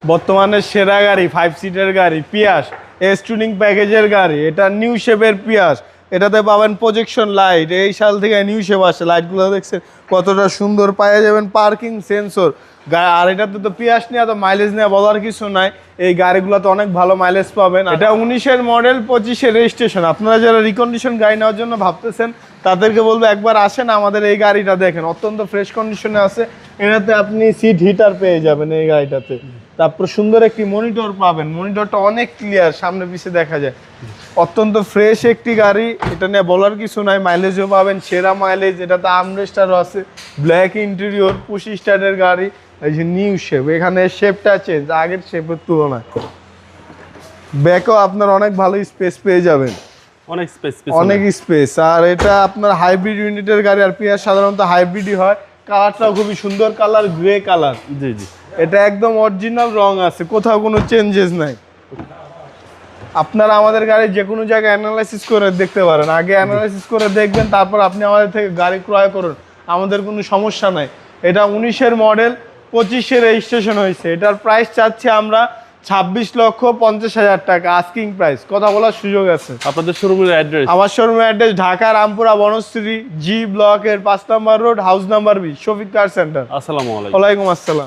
বর্তমানে সেরা গাড়ি 5 সিটের গাড়ি পিয়াস এস টুনিং প্যাকেজের গাড়ি। এটা নিউ শেপের পিয়াস। এটাতে পাবেন প্রজেকশন লাইট। এই সাল থেকে নিউ শেপ আসে। লাইটগুলো দেখছেন কতটা সুন্দর, পাওয়া যাবেন পার্কিং সেন্সর। আর এটাতে তো পিয়াস নিয়ে তো মাইলেজ নিয়ে বলার কিছু নাই। এই গাড়িগুলোতে অনেক ভালো মাইলেজ পাবেন। এটা 19-এর মডেল, 25-এর রেজিস্ট্রেশন। আপনারা যারা রিকন্ডিশন গাড়ি নেওয়ার জন্য ভাবতেছেন তাদেরকে বলবো একবার আসেন, আমাদের এই গাড়িটা দেখেন, অত্যন্ত ফ্রেশ কন্ডিশনে আছে। এটাতে আপনি সিট হিটার পেয়ে যাবেন এই গাড়িটাতে। তারপর সুন্দর একটি মনিটর পাবেন। মনিটরটা অনেক ক্লিয়ার, সামনে পিছে দেখা যায়। অত্যন্ত ফ্রেশ একটি গাড়ি, এটা নিয়ে বলার কিছু নাই। মাইলেজও পাবেন সেরা মাইলেজ। এটাতে আর্মরেস্টারও আছে, ব্ল্যাক ইন্টেরিয়র, পুশ স্টার্টের গাড়ি। এই যে নিউ শেপ, এখানে শেপটা চেঞ্জ আগের শেপের তুলনায়। ব্যাকও আপনার অনেক ভালো স্পেস পেয়ে যাবেন, অনেক স্পেস। আর এটা আপনার হাইব্রিড ইউনিটের গাড়ি। আর পিয়ার সাধারণত হাইব্রিডই হয়। কালারটাও খুবই সুন্দর কালার, গ্রে কালার। জি জি, এটা একদম অরিজিনাল রং আছে, কোথাও কোনো চেঞ্জেস নাই। আপনারা আমাদের গাড়ি যে কোনো জায়গায় অ্যানালাইসিস করে দেখতে পারেন। আগে অ্যানালাইসিস করে দেখবেন, তারপর আপনি আমাদের থেকে গাড়ি ক্রয় করুন, আমাদের কোনো সমস্যা নাই। এটা 19-এর মডেল, 25-এর রেজিস্ট্রেশন হয়েছে। এটার প্রাইস চাচ্ছি আমরা 26,50,000 টাকা আস্কিং প্রাইস। কথা বলার সুযোগ আছে। আপনাদের শোরুমের অ্যাড্রেস? আমার শোরুমের অ্যাড্রেস ঢাকা রামপুরা বনশ্রী জি ব্লকের 5 নম্বর road, house number 20, Shafiq car centre. আসসালামু আলাইকুম। ওয়ালাইকুম আসসালাম।